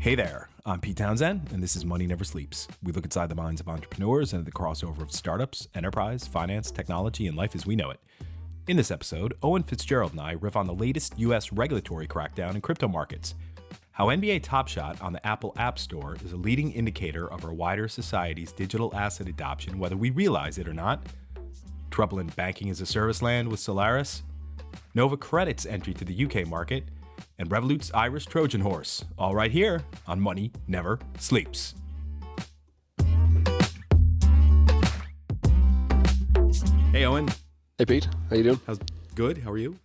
Hey there, I'm Pete Townsend, and this is Money Never Sleeps. We look inside the minds of entrepreneurs and the crossover of startups, enterprise, finance, technology, and life as we know it. In this episode, Eoin, Fitzgerald, and I riff on the latest U.S. regulatory crackdown in crypto markets, how NBA Top Shot on the Apple App Store is a leading indicator of our wider society's digital asset adoption, whether we realize it or not, trouble in banking as a service land with Solaris, Nova Credit's entry to the UK market, and Revolut's Irish Trojan horse, all right here on Money Never Sleeps. Hey, Eoin. Hey, Pete. How you doing? Good. How are you?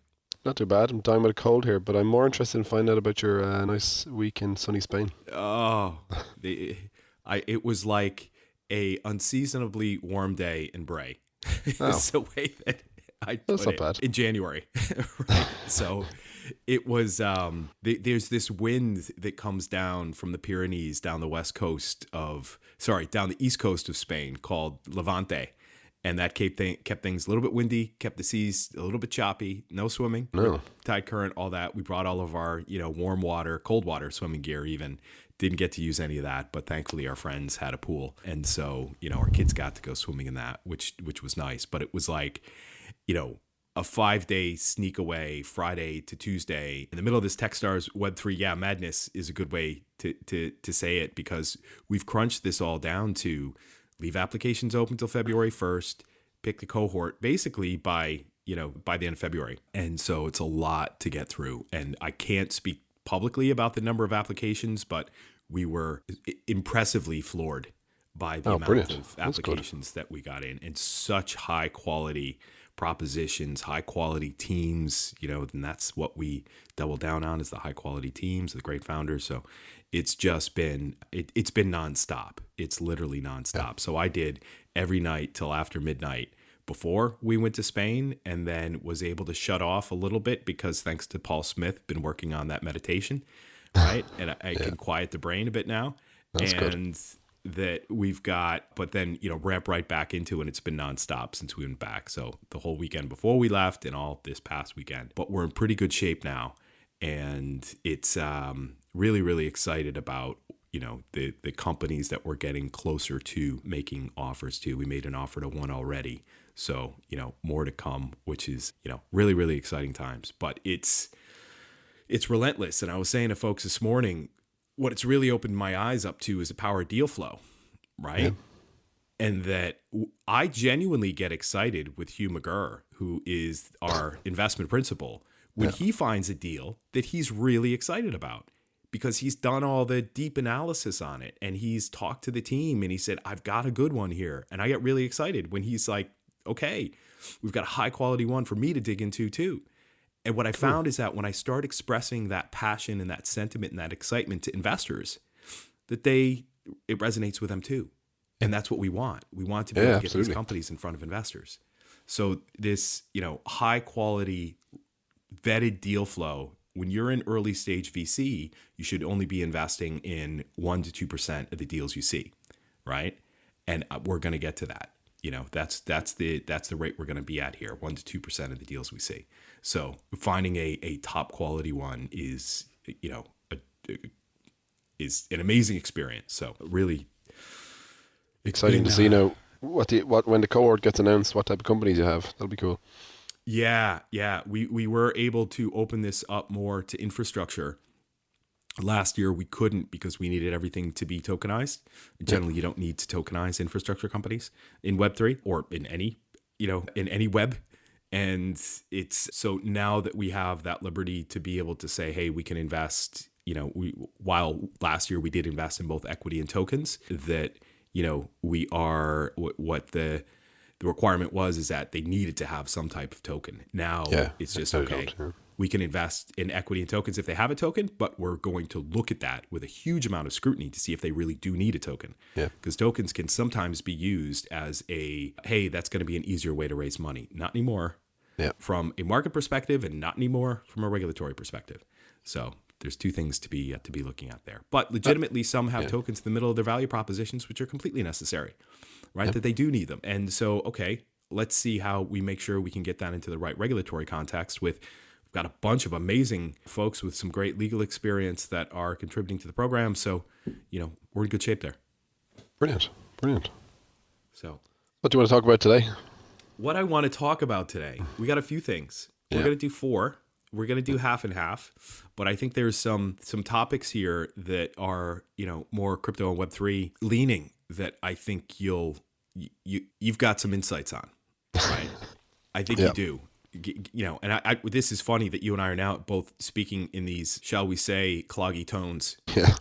Not too bad. I'm dying with a cold here, but I'm more interested in finding out about your nice week in sunny Spain. Oh, it was like a unseasonably warm day in Bray. It's the way that I put That's not it. bad. In January, right? So it was. There's this wind that comes down from the Pyrenees down the down the east coast of Spain called Levante, and that kept things a little bit windy, kept the seas a little bit choppy. No swimming, tide current, all that. We brought all of our warm water, cold water swimming gear. Even didn't get to use any of that, but thankfully our friends had a pool, and so our kids got to go swimming in that, which was nice. But it was like, a 5-day sneak away, Friday to Tuesday, in the middle of this Techstars Web3 madness is a good way to say it, because we've crunched this all down to leave applications open until February 1st, pick the cohort basically by the end of February. And so it's a lot to get through. And I can't speak publicly about the number of applications, but we were impressively floored by the amount of applications that we got in, and such high quality propositions, high quality teams, and that's what we double down on, is the high quality teams, the great founders. So it's just been, it's been nonstop. It's literally nonstop. Yeah. So I did every night till after midnight before we went to Spain, and then was able to shut off a little bit because, thanks to Paul Smith, been working on that meditation, right? And I can quiet the brain a bit now. That's and good. That we've got, but then, ramp right back into it. And it's been nonstop since we went back. So the whole weekend before we left and all this past weekend, but we're in pretty good shape now. And it's really, really excited about, the companies that we're getting closer to making offers to. We made an offer to one already. So, more to come, which is, really, really exciting times, but it's relentless. And I was saying to folks this morning, what it's really opened my eyes up to is the power of deal flow, right? Yeah. And that I genuinely get excited with Hugh McGurr, who is our investment principal, when he finds a deal that he's really excited about, because he's done all the deep analysis on it, and he's talked to the team, and he said, I've got a good one here. And I get really excited when he's like, okay, we've got a high quality one for me to dig into too. And what I found is that when I start expressing that passion and that sentiment and that excitement to investors, that it resonates with them too. And that's what we want. We want to be able to get these companies in front of investors. So this, high quality vetted deal flow, when you're in early stage VC, you should only be investing in 1% to 2% of the deals you see, right? And we're going to get to that. That's the rate we're going to be at here, 1% to 2% of the deals we see. So finding a top quality one is, is an amazing experience. So really exciting to see now when the cohort gets announced, what type of companies you have. That'll be cool. Yeah. We were able to open this up more to infrastructure. Last year we couldn't, because we needed everything to be tokenized. Generally, you don't need to tokenize infrastructure companies in Web3 or in any web. And it's so now that we have that liberty to be able to say, hey, we can invest, while last year we did invest in both equity and tokens, that, we are what the requirement was, is that they needed to have some type of token. Now it's just, okay, we can invest in equity and tokens if they have a token, but we're going to look at that with a huge amount of scrutiny to see if they really do need a token. Yeah. Because tokens can sometimes be used as hey, that's going to be an easier way to raise money. Not anymore from a market perspective, and not anymore from a regulatory perspective. So there's two things to be looking at there. But legitimately, some have tokens in the middle of their value propositions, which are completely necessary, right? That they do need them. And so, okay, let's see how we make sure we can get that into the right regulatory context with We've got a bunch of amazing folks with some great legal experience that are contributing to the program. So, we're in good shape there. Brilliant. So, What do you want to talk about today? what I want to talk about today, we got a few things. We're going to do 4. We're going to do half and half, but I think there's some topics here that are, more crypto and Web3 leaning that I think you've got some insights on, right? I think you do. And I this is funny that you and I are now both speaking in these, shall we say, cloggy tones. Yeah.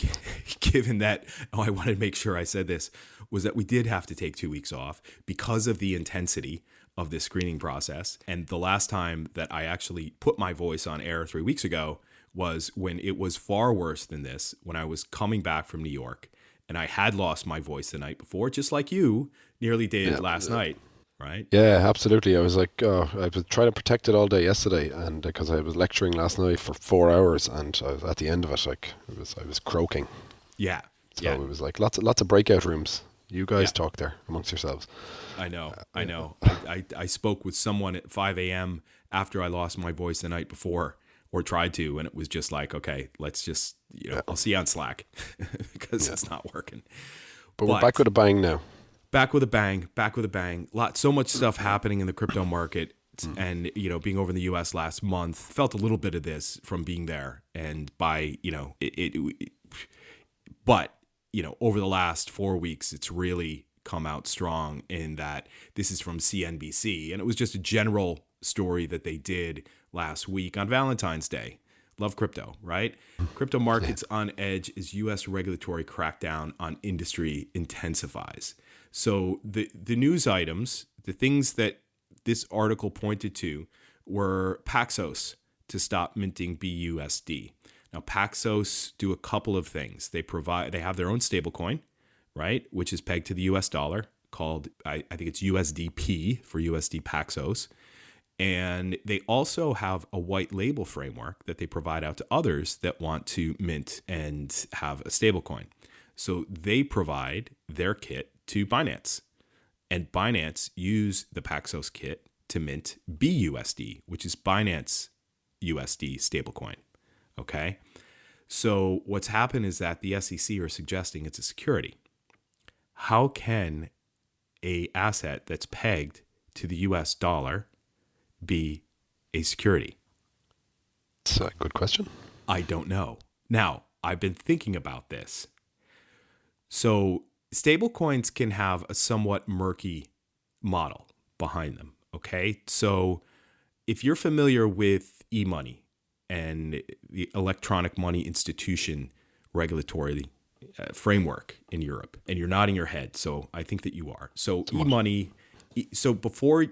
Given that, I wanted to make sure I said this, was that we did have to take 2 weeks off because of the intensity of this screening process. And the last time that I actually put my voice on air 3 weeks ago was when it was far worse than this, when I was coming back from New York and I had lost my voice the night before, just like you nearly did last night, right? Yeah, absolutely. I was like, I was trying to protect it all day yesterday, and because I was lecturing last night for 4 hours, and I was, at the end of it, I was croaking. Yeah. So it was like lots of breakout rooms. You guys talk there amongst yourselves. I know. I spoke with someone at 5 a.m. after I lost my voice the night before, or tried to, and it was just like, okay, let's just, I'll see you on Slack because it's not working. But we're back with a bang now. Back with a bang. So much stuff happening in the crypto market. And, being over in the U.S. last month, felt a little bit of this from being there. And by, but over the last 4 weeks, it's really come out strong in that this is from CNBC. And it was just a general story that they did last week on Valentine's Day. Love crypto, right? Crypto markets on edge as U.S. regulatory crackdown on industry intensifies. So the news items, the things that this article pointed to were Paxos to stop minting BUSD. Now, Paxos do a couple of things. They have their own stablecoin, right, which is pegged to the US dollar, called, I think it's USDP for USD Paxos. And they also have a white label framework that they provide out to others that want to mint and have a stablecoin. So they provide their kit to Binance. And Binance use the Paxos kit to mint BUSD, which is Binance USD stablecoin. Okay. So what's happened is that the SEC are suggesting it's a security. How can a asset that's pegged to the US dollar be a security? That's a good question. I don't know. Now, I've been thinking about this. So stablecoins can have a somewhat murky model behind them. Okay. So if you're familiar with e-money and the electronic money institution regulatory framework in Europe, and you're nodding your head, so I think that you are. So e-money, so before,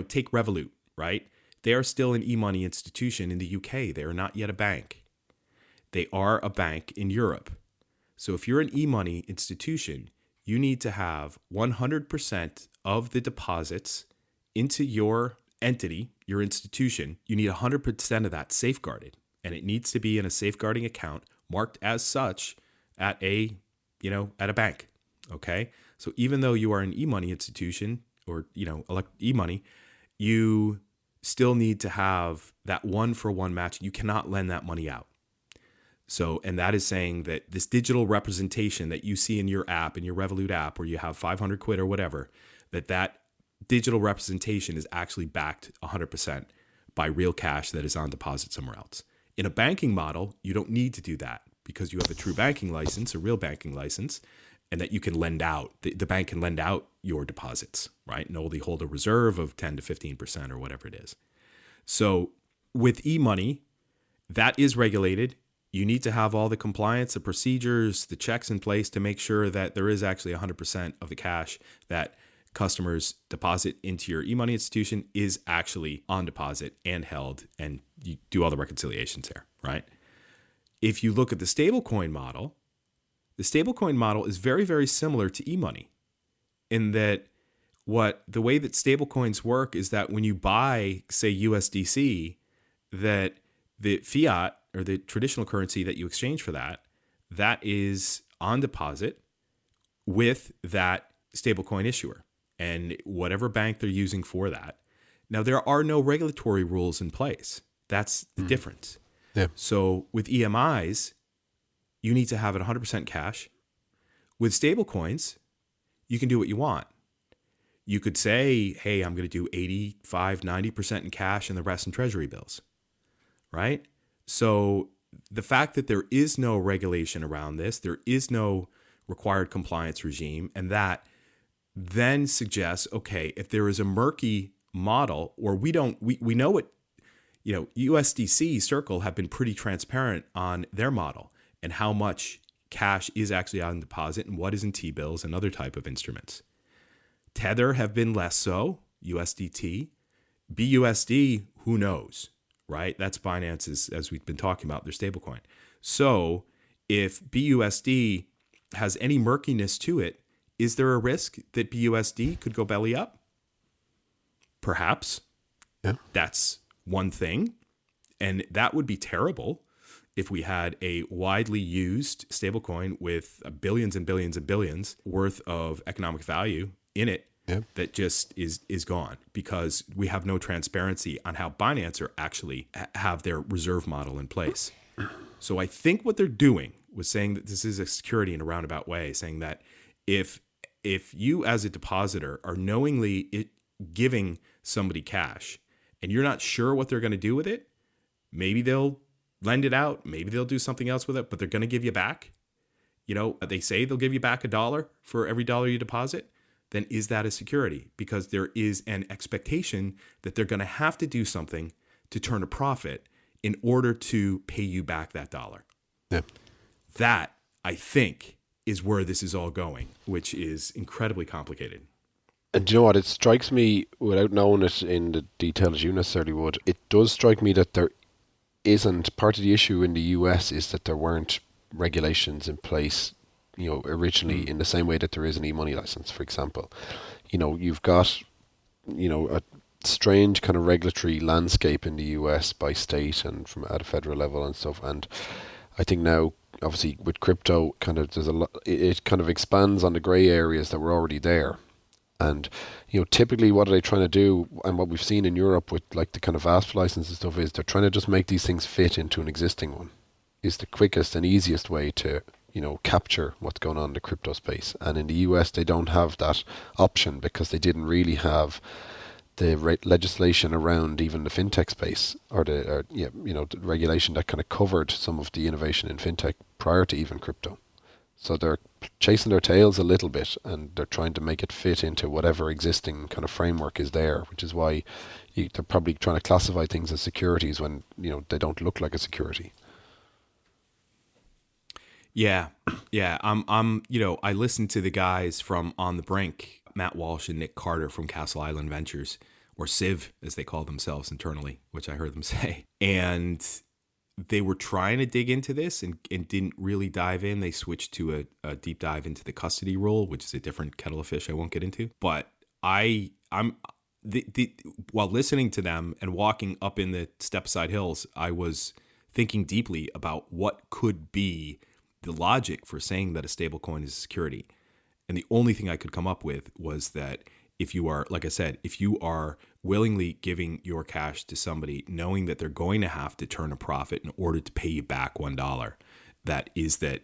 take Revolut, right? They are still an e-money institution in the UK. They are not yet a bank. They are a bank in Europe. So if you're an e-money institution, you need to have 100% of the deposits into your entity, your institution. You need 100% of that safeguarded, and it needs to be in a safeguarding account marked as such at a bank. Okay. So even though you are an e-money institution or, e-money, you still need to have that 1-for-1 match. You cannot lend that money out. So, and that is saying that this digital representation that you see in your app, in your Revolut app, where you have 500 quid or whatever, that digital representation is actually backed 100% by real cash that is on deposit somewhere else. In a banking model, you don't need to do that because you have a true banking license, a real banking license, and that you can lend out. The bank can lend out your deposits, right? And only hold a reserve of 10 to 15% or whatever it is. So with e-money, that is regulated. You need to have all the compliance, the procedures, the checks in place to make sure that there is actually 100% of the cash that customers deposit into your e-money institution is actually on deposit and held, and you do all the reconciliations there, right? If you look at the stablecoin model is very, very similar to e-money in that the way that stablecoins work is that when you buy, say, USDC, that the fiat or the traditional currency that you exchange for that is on deposit with that stablecoin issuer and whatever bank they're using for that. Now, there are no regulatory rules in place. That's the difference. Yeah. So with EMIs, you need to have it 100% cash. With stablecoins, you can do what you want. You could say, hey, I'm going to do 85, 90% in cash and the rest in treasury bills, right? So the fact that there is no regulation around this, there is no required compliance regime, and that then suggests, okay, if there is a murky model, or we know it, USDC Circle have been pretty transparent on their model and how much cash is actually on deposit and what is in T-bills and other type of instruments. Tether have been less so, USDT. BUSD, who knows, right? That's Binance's, as we've been talking about, their stablecoin. So if BUSD has any murkiness to it, is there a risk that BUSD could go belly up? Perhaps. Yeah. That's one thing. And that would be terrible if we had a widely used stablecoin with billions and billions and billions worth of economic value in it. Yeah. That just is gone because we have no transparency on how Binance are actually have their reserve model in place. So I think what they're doing was saying that this is a security in a roundabout way, saying that if you as a depositor are knowingly giving somebody cash and you're not sure what they're going to do with it, maybe they'll lend it out, maybe they'll do something else with it, but they're going to give you back. They say they'll give you back $1 for every dollar you deposit. Then is that a security? Because there is an expectation that they're going to have to do something to turn a profit in order to pay you back that dollar. Yeah. That, I think, is where this is all going, which is incredibly complicated. And do you know what? It strikes me, without knowing it in the detail as you necessarily would, it does strike me that there isn't, part of the issue in the US is that there weren't regulations in place originally in the same way that there is an e-money license, for example. You've got, a strange kind of regulatory landscape in the US by state and from at a federal level and stuff. And I think now, obviously, with crypto, there's a lot, it kind of expands on the grey areas that were already there. And, typically what are they trying to do? And what we've seen in Europe with like the kind of VASP license and stuff is they're trying to just make these things fit into an existing one. Is the quickest and easiest way to capture what's going on in the crypto space. And in the US, they don't have that option because they didn't really have the legislation around even the fintech space or the regulation that kind of covered some of the innovation in fintech prior to even crypto. So they're chasing their tails a little bit and they're trying to make it fit into whatever existing kind of framework is there, which is why they're probably trying to classify things as securities when, they don't look like a security. Yeah. I listened to the guys from On the Brink, Matt Walsh and Nick Carter from Castle Island Ventures, or CIV as they call themselves internally, which I heard them say. And they were trying to dig into this and didn't really dive in. They switched to a deep dive into the custody rule, which is a different kettle of fish I won't get into. But while listening to them and walking up in the Stepside Hills, I was thinking deeply about what could be the logic for saying that a stablecoin is a security. And the only thing I could come up with was that if you are, like I said, if you are willingly giving your cash to somebody, knowing that they're going to have to turn a profit in order to pay you back $1, that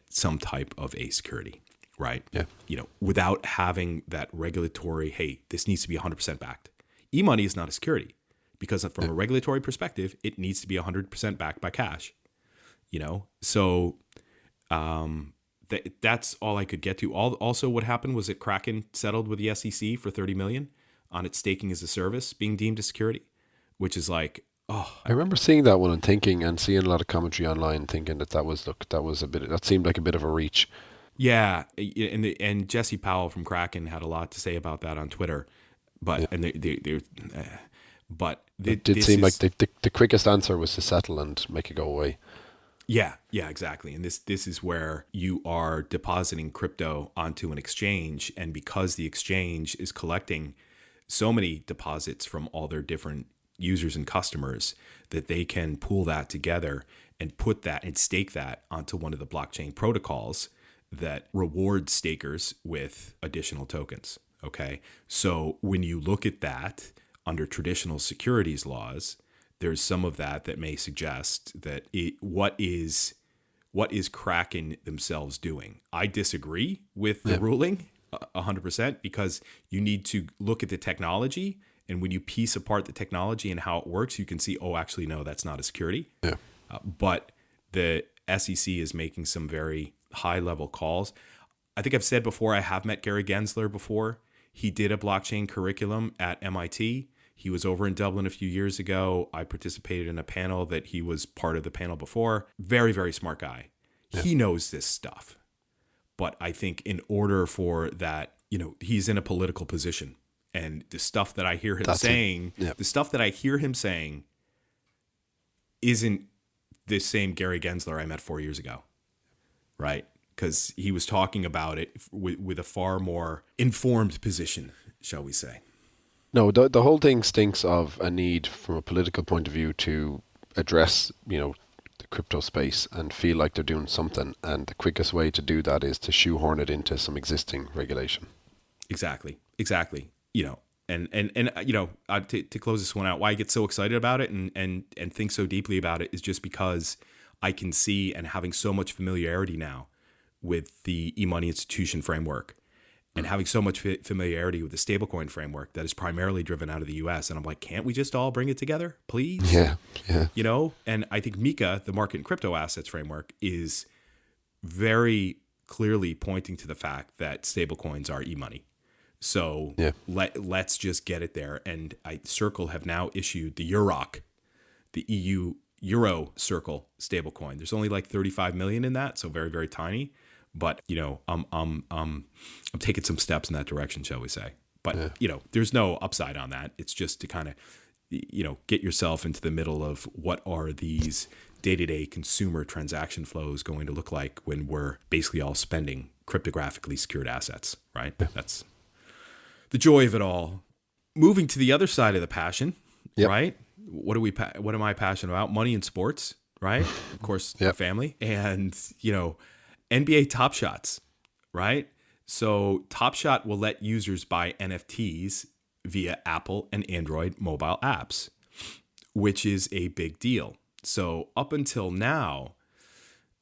some type of a security, right? Yeah. Without having that regulatory, hey, this needs to be 100% backed. E-money is not a security because from a regulatory perspective, it needs to be 100% backed by cash. So that's all I could get to. Also, what happened was that Kraken settled with the SEC for $30 million on its staking as a service being deemed a security, which is like, oh. I remember seeing that one and thinking, and seeing a lot of commentary online, thinking that seemed like a bit of a reach. Yeah, and Jesse Powell from Kraken had a lot to say about that on Twitter, but It did seem like the quickest answer was to settle and make it go away. Yeah, exactly. And this is where you are depositing crypto onto an exchange, and because the exchange is collecting so many deposits from all their different users and customers, that they can pool that together and put that and stake that onto one of the blockchain protocols that rewards stakers with additional tokens. Okay. So when you look at that under traditional securities laws, there's some of that may suggest that what is Kraken themselves doing. I disagree with the ruling 100% because you need to look at the technology, and when you piece apart the technology and how it works, you can see, oh, actually, no, that's not a security. Yeah. But the SEC is making some very high-level calls. I think I've said before, I have met Gary Gensler before. He did a blockchain curriculum at MIT. He was over in Dublin a few years ago. I participated in a panel that he was part of the panel before. Very, very smart guy. Yeah. He knows this stuff. But I think in order for that, he's in a political position. And the stuff that I hear him saying isn't the same Gary Gensler I met 4 years ago, right? Because he was talking about it with a far more informed position, shall we say. No, the whole thing stinks of a need from a political point of view to address, the crypto space and feel like they're doing something. And the quickest way to do that is to shoehorn it into some existing regulation. Exactly. And to close this one out, why I get so excited about it and think so deeply about it is just because I can see, and having so much familiarity now with the e-money institution framework and having so much familiarity with the stablecoin framework that is primarily driven out of the US. And I'm like, can't we just all bring it together, please? Yeah. And I think MiCA, the market and crypto assets framework, is very clearly pointing to the fact that stablecoins are e-money. So let's just get it there. And Circle have now issued the EUROC, the EU Euro Circle stablecoin. There's only like 35 million in that, so very, very tiny. But I'm taking some steps in that direction, shall we say? But there's no upside on that. It's just to kind of get yourself into the middle of what are these day-to-day consumer transaction flows going to look like when we're basically all spending cryptographically secured assets, right? Yeah. That's the joy of it all. Moving to the other side of the passion, right? What am I passionate about? Money and sports, right? Of course, family. And, NBA Top Shots, right? So Top Shot will let users buy NFTs via Apple and Android mobile apps, which is a big deal. So up until now,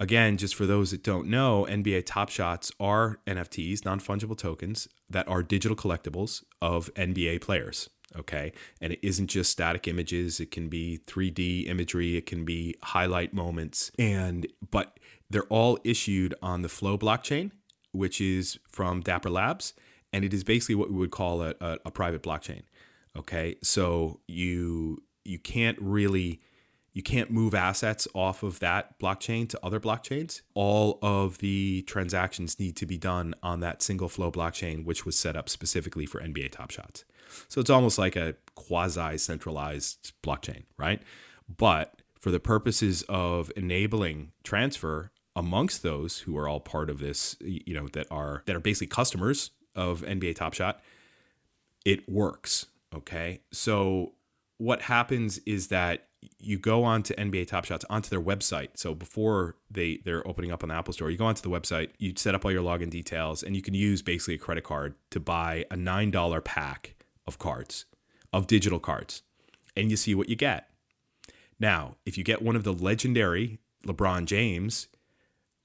again, just for those that don't know, NBA Top Shots are NFTs, non-fungible tokens, that are digital collectibles of NBA players, okay? And it isn't just static images. It can be 3D imagery. It can be highlight moments. But they're all issued on the Flow blockchain, which is from Dapper Labs. And it is basically what we would call a private blockchain, okay? So you can't move assets off of that blockchain to other blockchains. All of the transactions need to be done on that single Flow blockchain, which was set up specifically for NBA Top Shots. So it's almost like a quasi-centralized blockchain, right? But for the purposes of enabling transfer amongst those who are all part of this, that are basically customers of NBA Top Shot, it works, okay? So what happens is that you go on to NBA Top Shots, onto their website. So before they're opening up on the Apple Store, you go onto the website, you set up all your login details, and you can use basically a credit card to buy a $9 pack of cards, of digital cards, and you see what you get. Now, if you get one of the legendary LeBron James,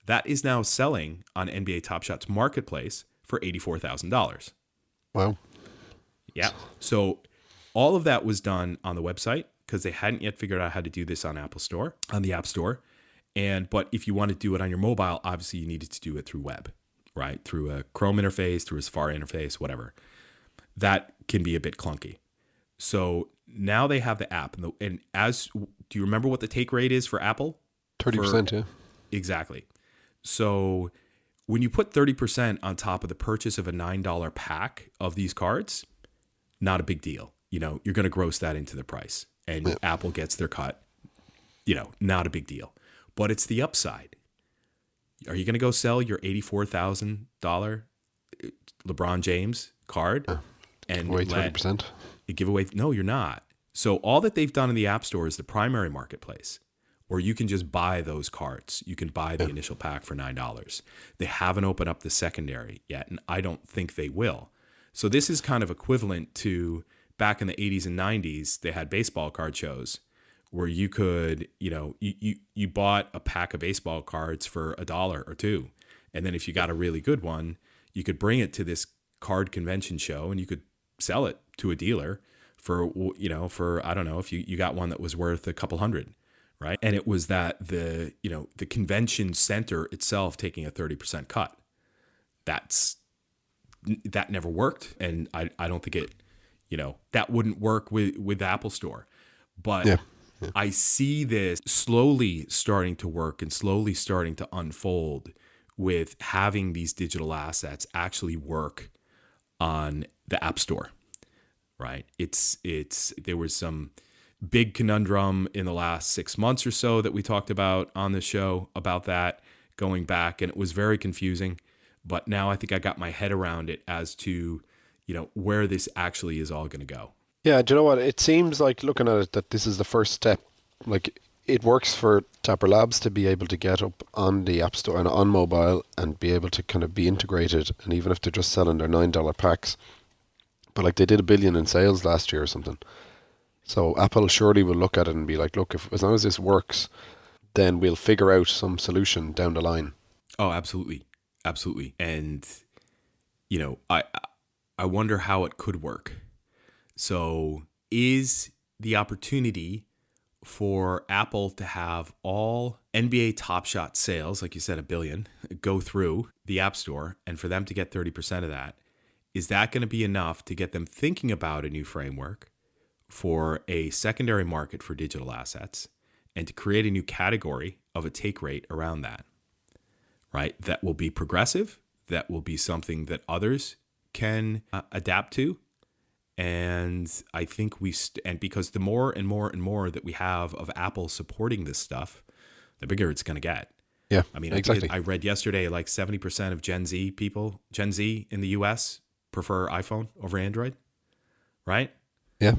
that is now selling on NBA Top Shots marketplace for $84,000. Wow. Yeah. So all of that was done on the website because they hadn't yet figured out how to do this on the App Store. But if you want to do it on your mobile, obviously you needed to do it through web, right? Through a Chrome interface, through a Safari interface, whatever. That can be a bit clunky. So now they have the app. Do you remember what the take rate is for Apple? 30%, yeah. Exactly. So when you put 30% on top of the purchase of a $9 pack of these cards, not a big deal. You're going to gross that into the price, and Apple gets their cut. Not a big deal. But it's the upside. Are you going to go sell your $84,000 LeBron James card and wait 30%? Give away? No, you're not. So all that they've done in the App Store is the primary marketplace, where you can just buy those cards. You can buy the initial pack for $9. They haven't opened up the secondary yet, and I don't think they will. So this is kind of equivalent to back in the 80s and 90s, they had baseball card shows where you could, you bought a pack of baseball cards for $1 or $2. And then if you got a really good one, you could bring it to this card convention show and you could sell it to a dealer for, I don't know, if you got one that was worth a couple hundred, right? And it was that the convention center itself taking a 30% cut. That never worked. And I don't think it, that wouldn't work with the Apple Store. But Yeah. I see this slowly starting to work and slowly starting to unfold with having these digital assets actually work on the App Store, right? There was some big conundrum in the last 6 months or so that we talked about on the show about that going back, and it was very confusing. But now I think I got my head around it as to, where this actually is all going to go. Yeah, do you know what? It seems like, looking at it, that this is the first step. Like, it works for Tapper Labs to be able to get up on the App Store and on mobile and be able to kind of be integrated. And even if they're just selling their $9 packs, but like they did $1 billion in sales last year or something. So Apple surely will look at it and be like, look, as long as this works, then we'll figure out some solution down the line. Oh, absolutely. Absolutely. And, I wonder how it could work. So is the opportunity for Apple to have all NBA Top Shot sales, like you said, $1 billion, go through the App Store, and for them to get 30% of that, is that going to be enough to get them thinking about a new framework for a secondary market for digital assets and to create a new category of a take rate around that, right? That will be progressive, that will be something that others can adapt to. And I think and because the more and more and more that we have of Apple supporting this stuff, the bigger it's going to get. Yeah, I mean, exactly. I read yesterday, like 70% of Gen Z in the US prefer iPhone over Android, right? Yeah.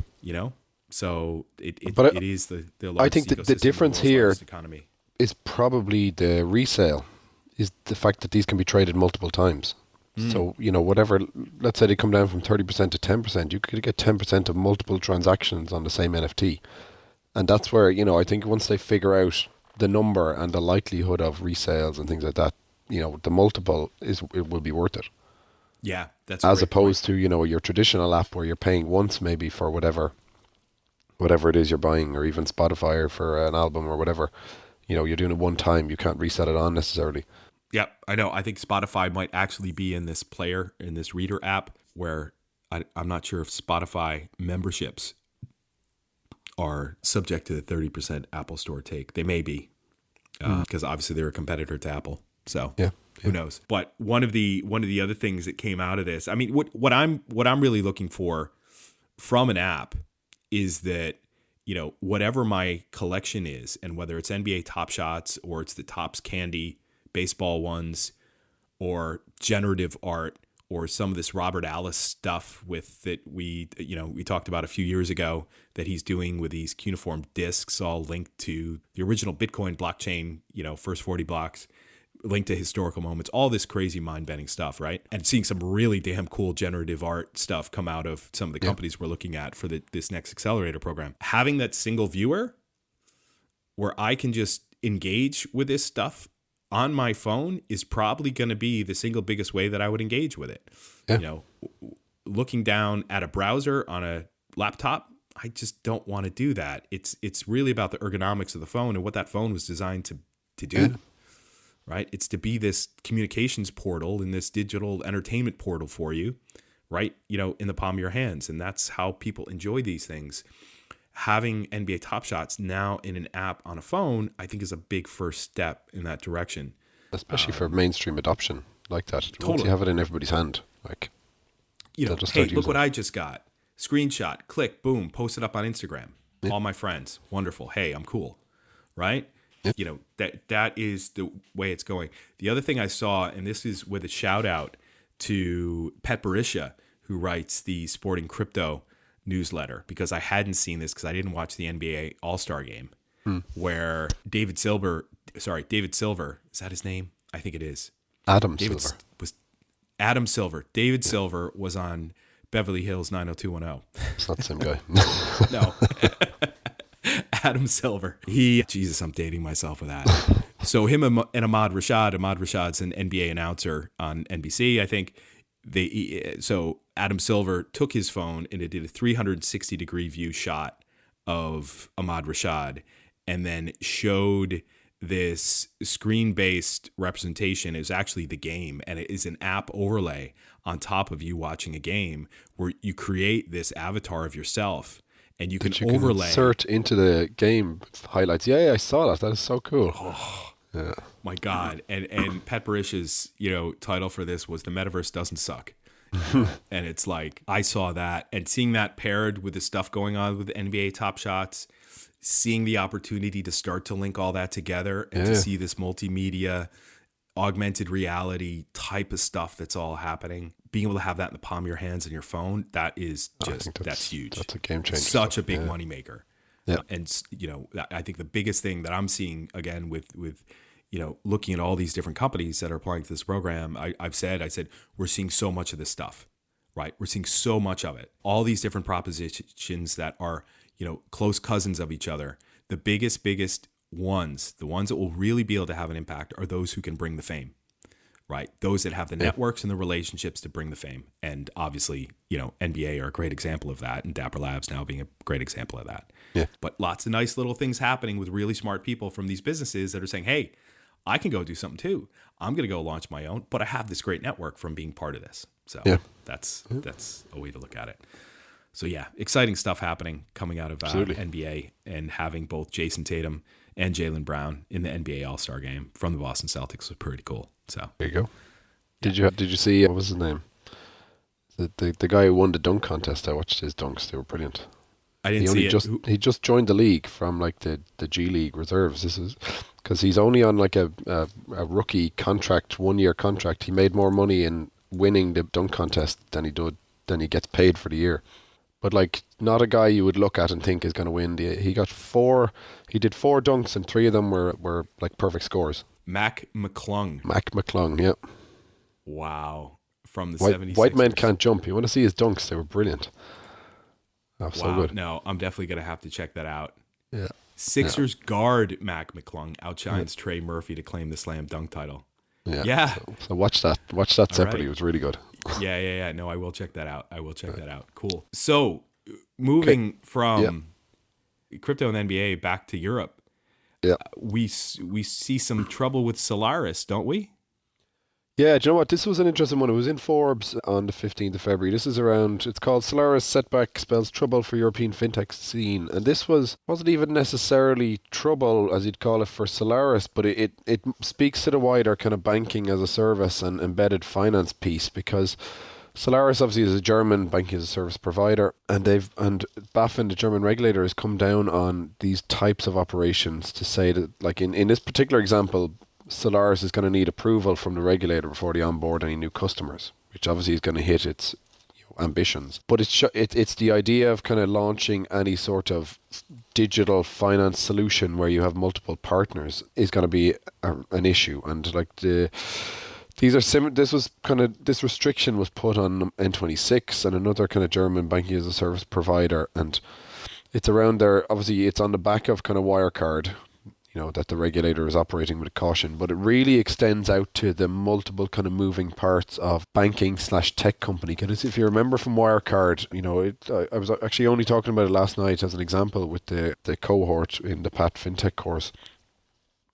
So it is the largest I think the difference of the here largest economy is probably the resale, is the fact that these can be traded multiple times. So, whatever, let's say they come down from 30% to 10%, you could get 10% of multiple transactions on the same NFT. And that's where, I think once they figure out the number and the likelihood of resales and things like that, the multiple it will be worth it. Yeah, that's as opposed to, your traditional app where you're paying once maybe for whatever it is you're buying, or even Spotify or for an album or whatever. You're doing it one time, you can't reset it on necessarily. Yeah, I know. I think Spotify might actually be in this player, in this reader app, where I'm not sure if Spotify memberships are subject to the 30% Apple Store take. They may be, because obviously they're a competitor to Apple. So who knows? But one of the other things that came out of this, I mean, what I'm really looking for from an app is that, whatever my collection is, and whether it's NBA Top Shots or it's the Topps Candy baseball ones, or generative art, or some of this Robert Alice stuff that we talked about a few years ago that he's doing with these cuneiform discs all linked to the original Bitcoin blockchain, first 40 blocks, linked to historical moments, all this crazy mind-bending stuff, right? And seeing some really damn cool generative art stuff come out of some of the companies we're looking at for this next accelerator program. Having that single viewer where I can just engage with this stuff on my phone is probably going to be the single biggest way that I would engage with it. Yeah. Looking down at a browser on a laptop, I just don't want to do that. It's really about the ergonomics of the phone and what that phone was designed to do, right? It's to be this communications portal and this digital entertainment portal for you, right? In the palm of your hands. And that's how people enjoy these things. Having NBA Top Shots now in an app on a phone, I think, is a big first step in that direction. Especially for mainstream adoption like that. Totally. Once you have it in everybody's hand, like, hey, look what I just got. Screenshot, click, boom, post it up on Instagram. Yeah. All my friends, wonderful. Hey, I'm cool, right? Yeah. That is the way it's going. The other thing I saw, and this is with a shout out to Pet Barisha, who writes the Sporting Crypto newsletter, because I hadn't seen this because I didn't watch the NBA All-Star game, where David Silver, is that his name? I think it is. Adam Silver. David Silver was on Beverly Hills 90210. It's not the same guy. No. Adam Silver. Jesus, I'm dating myself with that. So him and Ahmad Rashad's an NBA announcer on NBC, I think. So Adam Silver took his phone and it did a 360-degree view shot of Ahmad Rashad and then showed this screen-based representation. Is actually the game, and it is an app overlay on top of you watching a game where you create this avatar of yourself and you can overlay. Insert into the game highlights. Yeah, I saw that. That is so cool. Oh, yeah. My God. And Pat Barish's, title for this was "The Metaverse Doesn't Suck." And it's like, I saw that, and seeing that paired with the stuff going on with NBA Top Shots, seeing the opportunity to start to link all that together and to see this multimedia, augmented reality type of stuff that's all happening, being able to have that in the palm of your hands and your phone, that is just, that's huge. That's a game changer. Such a big moneymaker. Yeah. And, I think the biggest thing that I'm seeing, again, with looking at all these different companies that are applying to this program, I said, we're seeing so much of this stuff, right? We're seeing so much of it. All these different propositions that are, close cousins of each other. The biggest ones, the ones that will really be able to have an impact, are those who can bring the fame, right? Those that have the networks and the relationships to bring the fame. And obviously, NBA are a great example of that, and Dapper Labs now being a great example of that. Yeah. But lots of nice little things happening with really smart people from these businesses that are saying, hey, I can go do something too. I'm going to go launch my own, but I have this great network from being part of this. So that's a way to look at it. So yeah, exciting stuff happening coming out of NBA, and having both Jason Tatum and Jaylen Brown in the NBA All-Star game from the Boston Celtics was pretty cool. So there you go. Did you see, what was his name? The guy who won the dunk contest? I watched his dunks. They were brilliant. I didn't see it. He just joined the league from like the G League reserves. This is because he's only on like a rookie contract, 1-year contract. He made more money in winning the dunk contest than he gets paid for the year. But like, not a guy you would look at and think is going to win. He did 4 dunks, and 3 of them were like perfect scores. Mac McClung, yep. Wow. From the 76ers. White men can't jump. You want to see his dunks? They were brilliant. Oh, so good. No, I'm definitely going to have to check that out. Yeah. Sixers guard Mac McClung outshines Trey Murphy to claim the slam dunk title. Yeah. So watch that. Watch that separately. Right. It was really good. Yeah. No, I will check that out. Cool. So moving from crypto and NBA back to Europe, we see some trouble with Solaris, don't we? Yeah, do you know what? This was an interesting one. It was in Forbes on the 15th of February. This is around, it's called Solaris Setback Spells Trouble for European Fintech Scene. And this wasn't even necessarily trouble, as you'd call it, for Solaris, but it speaks to the wider kind of banking as a service and embedded finance piece, because Solaris obviously is a German banking as a service provider, and BaFin, the German regulator, has come down on these types of operations to say that, like in this particular example, Solaris is going to need approval from the regulator before they onboard any new customers, which obviously is going to hit its ambitions. But it's the idea of kind of launching any sort of digital finance solution where you have multiple partners is going to be an issue. And like this restriction was put on N26 and another kind of German banking as a service provider, and it's around there. Obviously, it's on the back of kind of Wirecard, that the regulator is operating with caution, but it really extends out to the multiple kind of moving parts of banking/tech company. Because if you remember from Wirecard, I was actually only talking about it last night as an example with the cohort in the PAT FinTech course.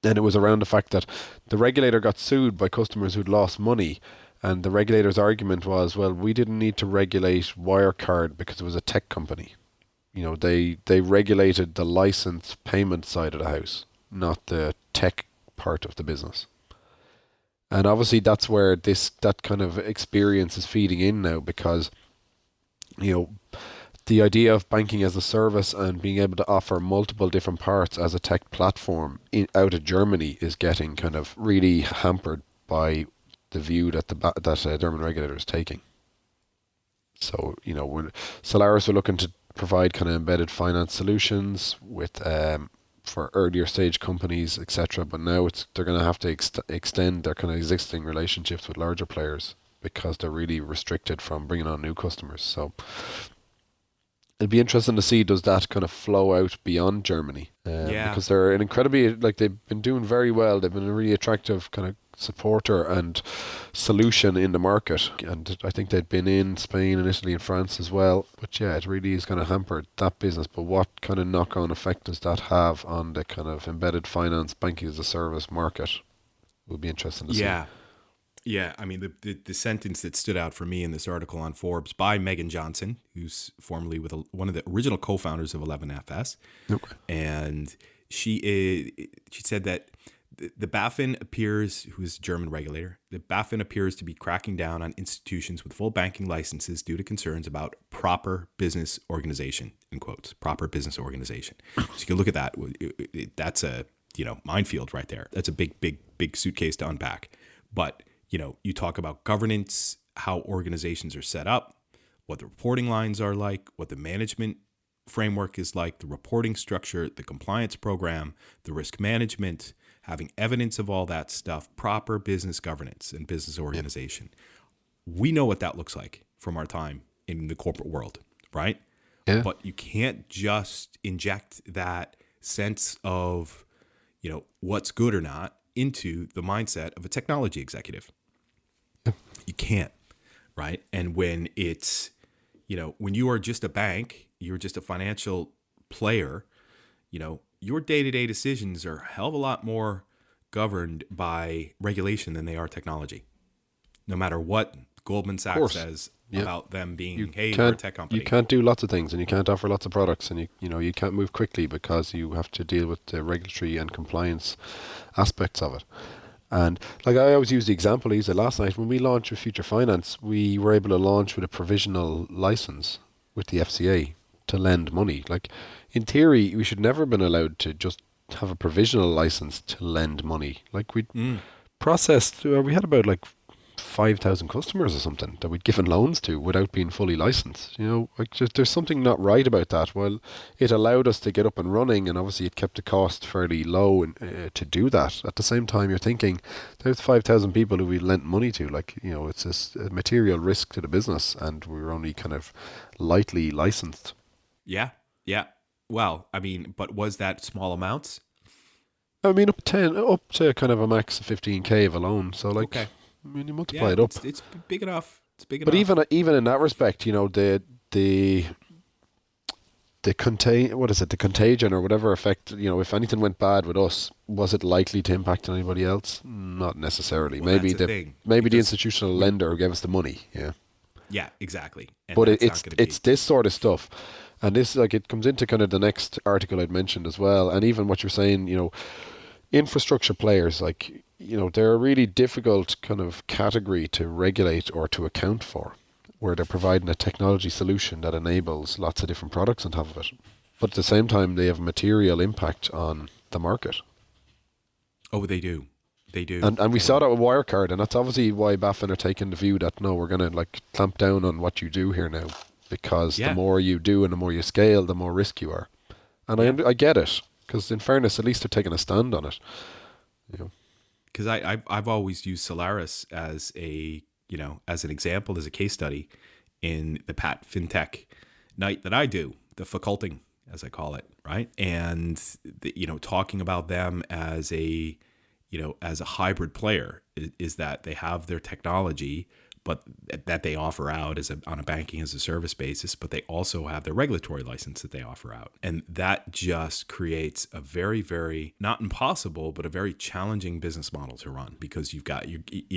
And it was around the fact that the regulator got sued by customers who'd lost money. And the regulator's argument was, well, we didn't need to regulate Wirecard because it was a tech company. They regulated the license payment side of the house, not the tech part of the business. And obviously that's where that kind of experience is feeding in now, because the idea of banking as a service and being able to offer multiple different parts as a tech platform out of Germany is getting kind of really hampered by the view that the German regulator is taking. So when Solaris were looking to provide kind of embedded finance solutions with for earlier stage companies, etc. But now they're going to have to extend their kind of existing relationships with larger players because they're really restricted from bringing on new customers. So It'll be interesting to see, does that kind of flow out beyond Germany, Yeah. because they're an incredibly, like, they've been doing very well. They've been a really attractive kind of supporter and solution in the market, and I think they've been in Spain and Italy and France as well. But yeah, it really is kind of hampered that business. But what kind of knock-on effect does that have on the kind of embedded finance banking as a service market? Will be interesting to see. Yeah. Yeah, I mean, the sentence that stood out for me in this article on Forbes by Megan Johnson, who's formerly with one of the original co-founders of 11FS, Okay. and she said that the BaFin appears, who is a German regulator, the BaFin appears to be cracking down on institutions with full banking licenses due to concerns about proper business organization, in quotes, proper business organization. So you can look at that. That's a minefield right there. That's a big suitcase to unpack. But you talk about governance, how organizations are set up, what the reporting lines are like, what the management framework is like, the reporting structure, the compliance program, the risk management, having evidence of all that stuff, proper business governance and business organization. We know what that looks like from our time in the corporate world, right? Yeah. But you can't just inject that sense of, what's good or not into the mindset of a technology executive. You can't, right? And when it's, when you are just a bank, you're just a financial player, your day-to-day decisions are a hell of a lot more governed by regulation than they are technology. No matter what Goldman Sachs says about them being, we're a tech company. You can't do lots of things, and you can't offer lots of products, and you can't move quickly because you have to deal with the regulatory and compliance aspects of it. And like I always use the example, I used it last night, when we launched with Future Finance, we were able to launch with a provisional license with the FCA to lend money. Like, in theory, we should never have been allowed to just have a provisional license to lend money. Like, we processed, we had about like 5,000 customers or something that we'd given loans to without being fully licensed. Like, there's something not right about that. Well, it allowed us to get up and running, and obviously it kept the cost fairly low to do that. At the same time, you're thinking, there's 5,000 people who we lent money to. Like, it's a material risk to the business, and we were only kind of lightly licensed. Yeah. Well, I mean, but was that small amounts? I mean, up to kind of a max of 15K of a loan. So, like, okay. I mean, you multiply it up. It's big enough. It's big But enough. even in that respect, the contagion or whatever effect, if anything went bad with us, was it likely to impact on anybody else? Not necessarily. Well, maybe that's the thing, the because institutional lender who gave us the money. Yeah. Yeah, exactly. And But that's it's not going to be. it's this sort of stuff, and this, like, it comes into kind of the next article I'd mentioned as well, and even what you're saying, infrastructure players, like, they're a really difficult kind of category to regulate or to account for, where they're providing a technology solution that enables lots of different products on top of it. But at the same time, they have material impact on the market. Oh, they do. They do. And we saw that with Wirecard, and that's obviously why BaFin are taking the view that, no, we're going to, like, clamp down on what you do here now, because the more you do and the more you scale, the more risk you are. And I get it, because in fairness, at least they're taking a stand on it. Because I've always used Solaris as as an example, as a case study in the Pat FinTech night that I do, the faculting, as I call it, right? And talking about them as a hybrid player is that they have their technology, but that they offer out on a banking as a service basis, but they also have their regulatory license that they offer out. And that just creates a very, very, not impossible, but a very challenging business model to run, because you're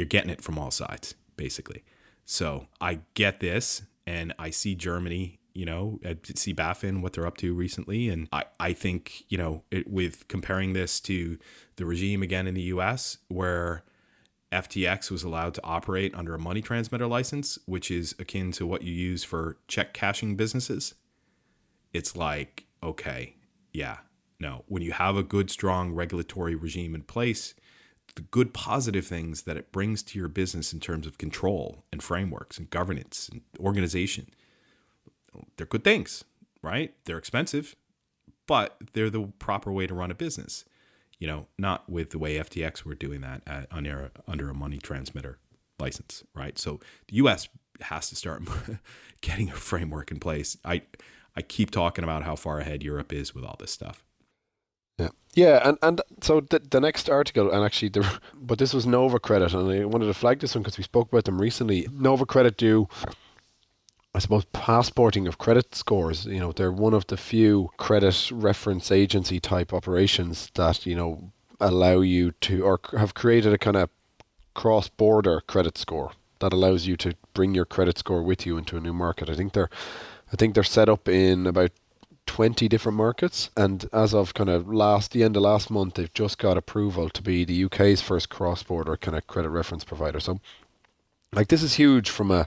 getting it from all sides, basically. So I get this, and I see Germany, I see BaFin, what they're up to recently. And I think, with comparing this to the regime again in the US, where FTX was allowed to operate under a money transmitter license, which is akin to what you use for check cashing businesses. It's like, okay, yeah, no. When you have a good, strong regulatory regime in place, the good positive things that it brings to your business in terms of control and frameworks and governance and organization, they're good things, right? They're expensive, but they're the proper way to run a business. Not with the way FTX were doing that under a money transmitter license, right? So the U.S. has to start getting a framework in place. I keep talking about how far ahead Europe is with all this stuff. Yeah, and so the next article, and actually, but this was Nova Credit, and I wanted to flag this one because we spoke about them recently. Nova Credit do, I suppose, passporting of credit scores. They're one of the few credit reference agency type operations that, allow you to, or have created a kind of cross-border credit score that allows you to bring your credit score with you into a new market. I think they're set up in about 20 different markets, and as of kind of the end of last month, they've just got approval to be the UK's first cross-border kind of credit reference provider. So, like, this is huge from a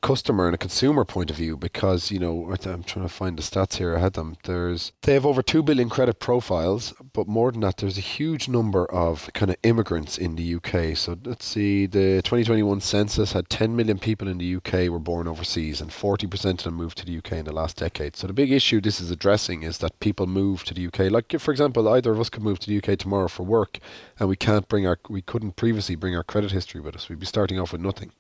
customer and a consumer point of view, because I'm trying to find the stats here. I had them. They have over 2 billion credit profiles, but more than that, there's a huge number of kind of immigrants in the UK. So let's see, the 2021 census had 10 million people in the UK were born overseas, and 40% of them moved to the UK in the last decade. So the big issue this is addressing is that people move to the UK. Like, for example, either of us could move to the UK tomorrow for work, and we couldn't previously bring our credit history with us. We'd be starting off with nothing.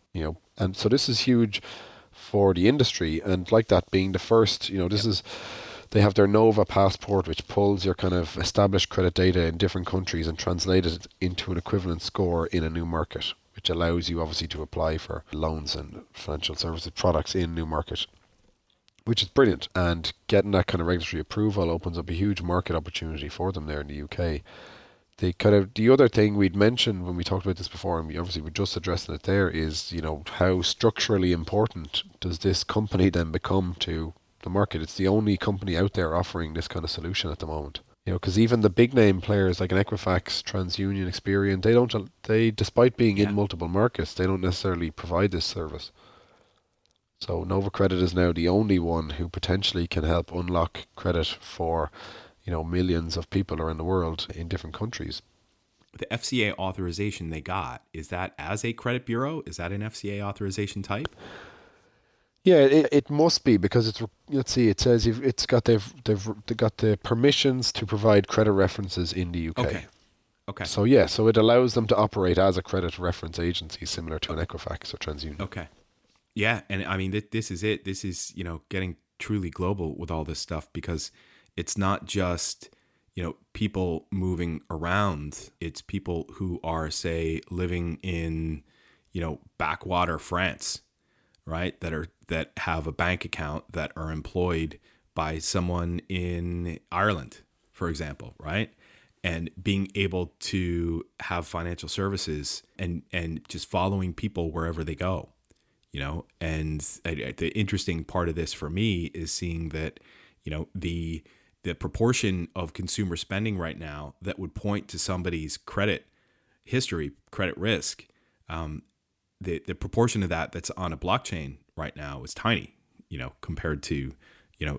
And so this is huge for the industry, and like that being the first, they have their Nova passport, which pulls your kind of established credit data in different countries and translates it into an equivalent score in a new market, which allows you obviously to apply for loans and financial services products in new market, which is brilliant. And getting that kind of regulatory approval opens up a huge market opportunity for them there in the UK. The other thing we'd mentioned when we talked about this before, and we're just addressing it there, is, how structurally important does this company then become to the market? It's the only company out there offering this kind of solution at the moment. Because even the big name players like an Equifax, TransUnion, Experian, they despite being in multiple markets, they don't necessarily provide this service. So Nova Credit is now the only one who potentially can help unlock credit for millions of people around the world in different countries. The FCA authorization they got, is that as a credit bureau? Is that an FCA authorization type? Yeah, it must be, because let's see, it says they've got the permissions to provide credit references in the UK. Okay. So it allows them to operate as a credit reference agency similar to an Equifax or TransUnion. Okay. Yeah, and I mean this is it. This is, getting truly global with all this stuff, because it's not just, people moving around. It's people who are, say, living in, backwater France, right? That have a bank account, that are employed by someone in Ireland, for example, right? And being able to have financial services and just following people wherever they go, And the interesting part of this for me is seeing that, the proportion of consumer spending right now that would point to somebody's credit history, credit risk, the proportion of that's on a blockchain right now is tiny, compared to,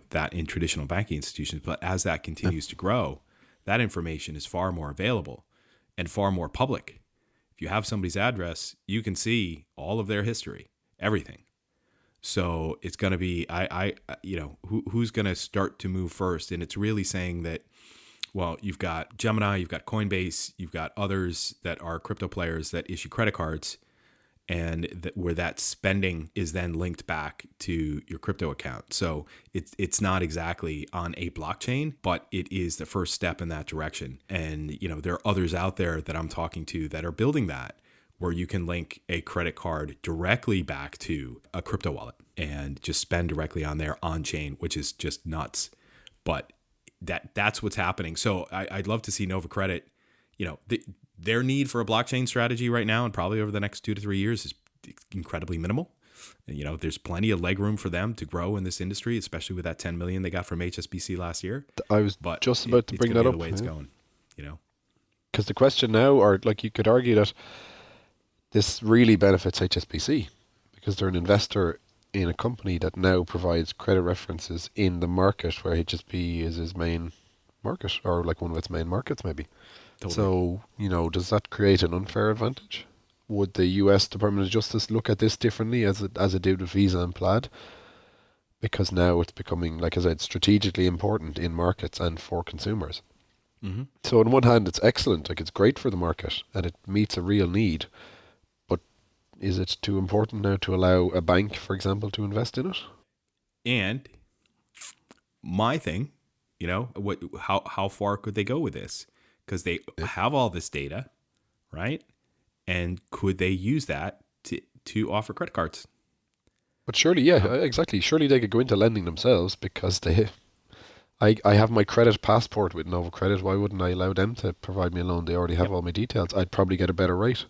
that in traditional banking institutions. But as that continues to grow, that information is far more available and far more public. If you have somebody's address, you can see all of their history, everything. So it's going to be, who's going to start to move first? And it's really saying that, well, you've got Gemini, you've got Coinbase, you've got others that are crypto players that issue credit cards, and where that spending is then linked back to your crypto account. So it's not exactly on a blockchain, but it is the first step in that direction. And, there are others out there that I'm talking to that are building that, where you can link a credit card directly back to a crypto wallet and just spend directly on there on chain, which is just nuts. But that's what's happening. So I'd love to see Nova Credit, their need for a blockchain strategy right now and probably over the next 2 to 3 years is incredibly minimal. And, there's plenty of leg room for them to grow in this industry, especially with that 10 million they got from HSBC last year. I was just about to bring that up. The way it's going, Because the question now, or like you could argue that this really benefits HSBC, because they're an investor in a company that now provides credit references in the market where HSBC is his main market, or like one of its main markets maybe. Totally. So, does that create an unfair advantage? Would the US Department of Justice look at this differently as it did with Visa and Plaid? Because now it's becoming, like I said, strategically important in markets and for consumers. Mm-hmm. So on one hand, it's excellent, like it's great for the market and it meets a real need. Is it too important now to allow a bank, for example, to invest in it? And my thing, how far could they go with this? Because they have all this data, right? And could they use that to offer credit cards? But surely, yeah, exactly. Surely they could go into lending themselves because I have my credit passport with Nova Credit. Why wouldn't I allow them to provide me a loan? They already have all my details. I'd probably get a better rate.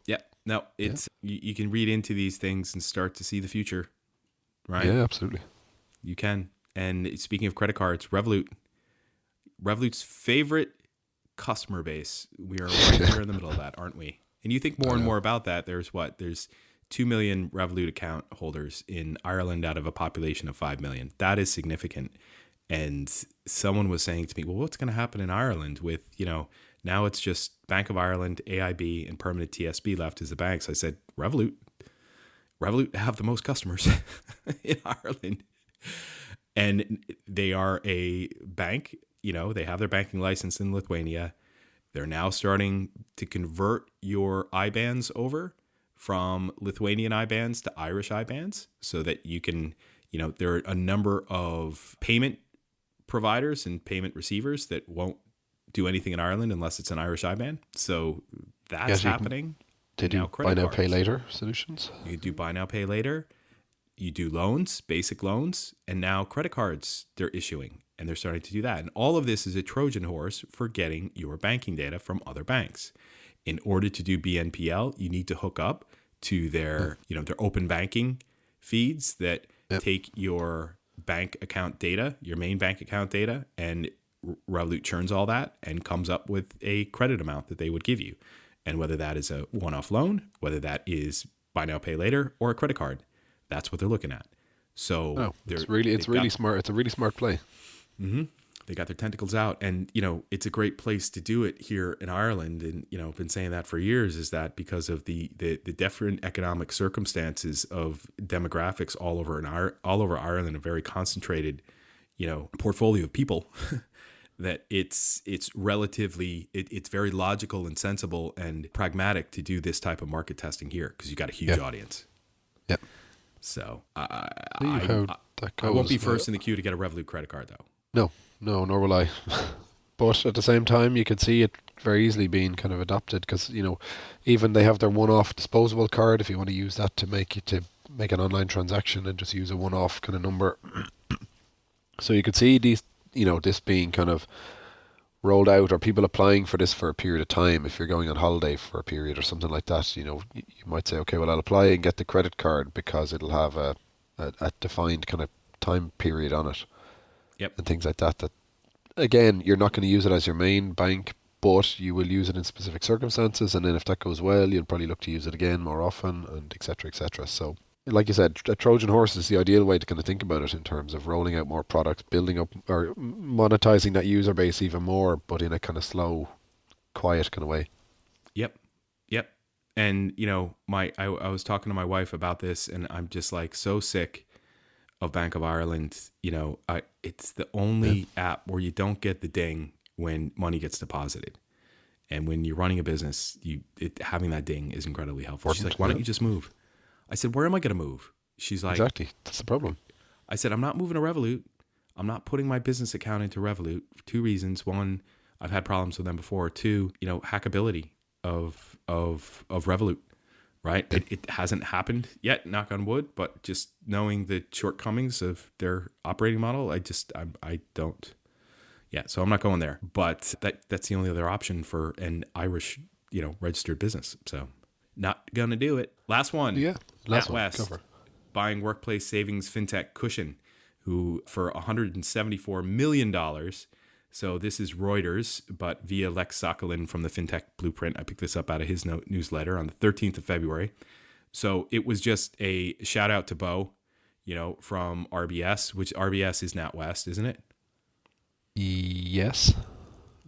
Yeah. No, it's you can read into these things and start to see the future, right? Yeah, absolutely. You can. And speaking of credit cards, Revolut's favorite customer base. We are right there in the middle of that, aren't we? And you think more and more about that. There's 2 million Revolut account holders in Ireland out of a population of 5 million. That is significant. And someone was saying to me, well, what's going to happen in Ireland with, now it's just Bank of Ireland, AIB, and Permanent TSB left as the banks. I said, Revolut have the most customers in Ireland. And they are a bank, they have their banking license in Lithuania. They're now starting to convert your IBANs over from Lithuanian IBANs to Irish IBANs so that you can, there are a number of payment providers and payment receivers that won't do anything in Ireland unless it's an Irish IBAN. So that's happening. They do buy now, pay later solutions. You do buy now, pay later. You do loans, basic loans, and now credit cards they're issuing, and they're starting to do that. And all of this is a Trojan horse for getting your banking data from other banks. In order to do BNPL, you need to hook up to their open banking feeds that take your bank account data, your main bank account data, and Revolut churns all that and comes up with a credit amount that they would give you. And whether that is a one-off loan, whether that is buy now, pay later, or a credit card, that's what they're looking at. So it's really smart. It's a really smart play. Mm-hmm. They got their tentacles out, and it's a great place to do it here in Ireland. And I've been saying that for years, is that because of the different economic circumstances of demographics all over Ireland, a very concentrated portfolio of people. That it's relatively it's very logical and sensible and pragmatic to do this type of market testing here because you've got a huge audience. Yep. So I won't be first in the queue to get a Revolut credit card though. No, nor will I. But at the same time, you could see it very easily being kind of adopted because even they have their one-off disposable card if you want to use that to make an online transaction and just use a one-off kind of number. So you could see these. This being kind of rolled out or people applying for this for a period of time. If you're going on holiday for a period or something like that, you might say, okay, well, I'll apply and get the credit card because it'll have a defined kind of time period on it. Yep. And things like that. That, again, you're not going to use it as your main bank, but you will use it in specific circumstances. And then if that goes well, you'll probably look to use it again more often and et cetera, et cetera. So, like you said, a Trojan horse is the ideal way to kind of think about it in terms of rolling out more products, building up or monetizing that user base even more, but in a kind of slow, quiet kind of way. Yep. And I was talking to my wife about this, and I'm just like so sick of Bank of Ireland. It's the only app where you don't get the ding when money gets deposited, and when you're running a business, having that ding is incredibly helpful. She's like, "Why don't you just move?" I said, where am I going to move? She's like, exactly. That's the problem. I said, I'm not moving to Revolut. I'm not putting my business account into Revolut for two reasons. One, I've had problems with them before. Two, hackability of Revolut, right? It hasn't happened yet, knock on wood, but just knowing the shortcomings of their operating model, I don't. Yeah, so I'm not going there. But that's the only other option for an Irish, registered business. So not going to do it. Last one. Yeah. Last NatWest one. Cover. Buying workplace savings fintech Cushion, who for $174 million. So this is Reuters, but via Lex Sokolin from the FinTech Blueprint. I picked this up out of his newsletter on the 13th of February. So it was just a shout out to Bo, from RBS, which RBS is NatWest, isn't it? Yes.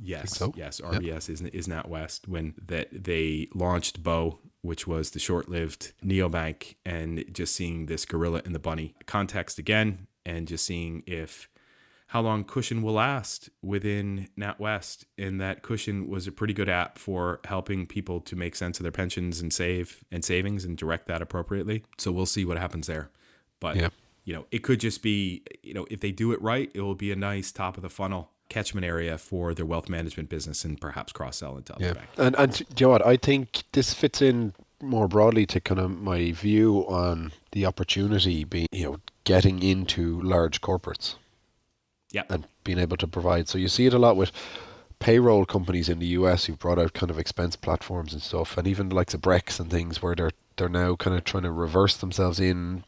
Yes. So. Yes. RBS is NatWest when they launched Bo, which was the short-lived neobank, and just seeing this gorilla in the bunny context again, and just seeing how long Cushion will last within NatWest. And that Cushion was a pretty good app for helping people to make sense of their pensions and savings and direct that appropriately. So we'll see what happens there. But it could just be, if they do it right, it will be a nice top of the funnel catchment area for their wealth management business and perhaps cross-sell into other banks. And do you know what? I think this fits in more broadly to kind of my view on the opportunity being, getting into large corporates. Yeah. And being able to provide. So you see it a lot with payroll companies in the US who've brought out kind of expense platforms and stuff, and even the likes of Brex and things where they're now kind of trying to reverse themselves in,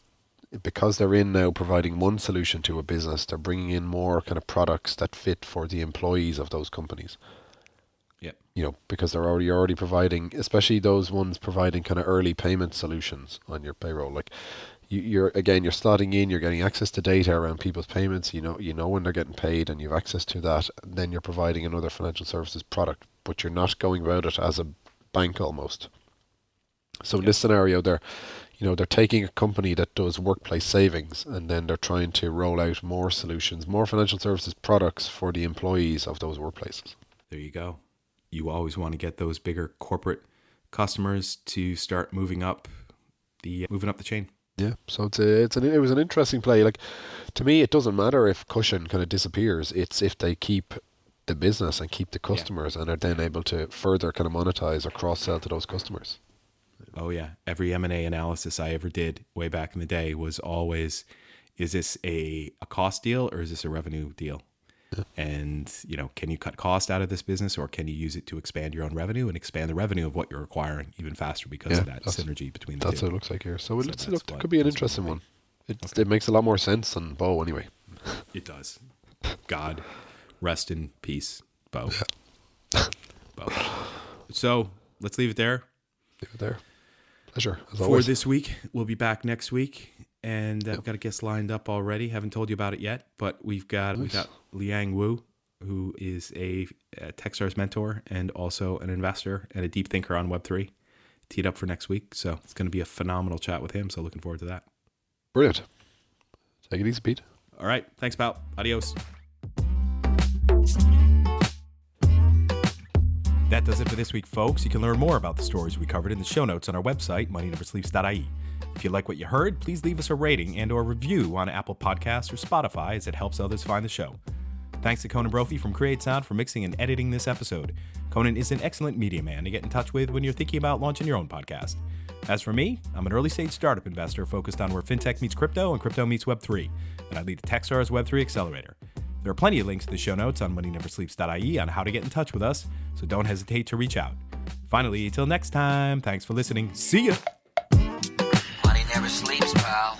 because they're in now providing one solution to a business. They're bringing in more kind of products that fit for the employees of those companies. Yep. Because they're already providing, especially those ones providing kind of early payment solutions on your payroll. Like you're slotting in, you're getting access to data around people's payments. You know when they're getting paid, and you have access to that. And then you're providing another financial services product, but you're not going about it as a bank almost. So in this scenario, they're taking a company that does workplace savings, and then they're trying to roll out more solutions, more financial services products for the employees of those workplaces. There you go. You always want to get those bigger corporate customers to start moving up the chain. Yeah, so it was an interesting play. Like, to me, it doesn't matter if Cushion kind of disappears. It's if they keep the business and keep the customers, and are then able to further kind of monetize or cross sell to those customers. Oh yeah, every M&A analysis I ever did way back in the day was always, is this a cost deal or is this a revenue deal? Yeah. And, can you cut cost out of this business, or can you use it to expand your own revenue and expand the revenue of what you're acquiring even faster because of that synergy between the two? That's what it looks like here. So it could be an interesting one. It makes a lot more sense than Bo anyway. It does. God, rest in peace, Bo. Yeah. Bo. So let's leave it there. Pleasure, as always. For this week. We'll be back next week, and I've got a guest lined up already. Haven't told you about it yet, but we've got Liang Wu, who is a Techstars mentor and also an investor and a deep thinker on Web3, teed up for next week. So it's going to be a phenomenal chat with him. So looking forward to that. Brilliant. Take it easy, Pete. All right. Thanks, pal. Adios. That does it for this week, folks. You can learn more about the stories we covered in the show notes on our website, moneyneversleeps.ie. If you like what you heard, please leave us a rating and or review on Apple Podcasts or Spotify, as it helps others find the show. Thanks to Conan Brophy from Create Sound for mixing and editing this episode. Conan is an excellent media man to get in touch with when you're thinking about launching your own podcast. As for me, I'm an early-stage startup investor focused on where fintech meets crypto and crypto meets Web3, and I lead the Techstars Web3 Accelerator. There are plenty of links in the show notes on moneyneversleeps.ie on how to get in touch with us, so don't hesitate to reach out. Finally, until next time, thanks for listening. See ya! Money never sleeps, pal.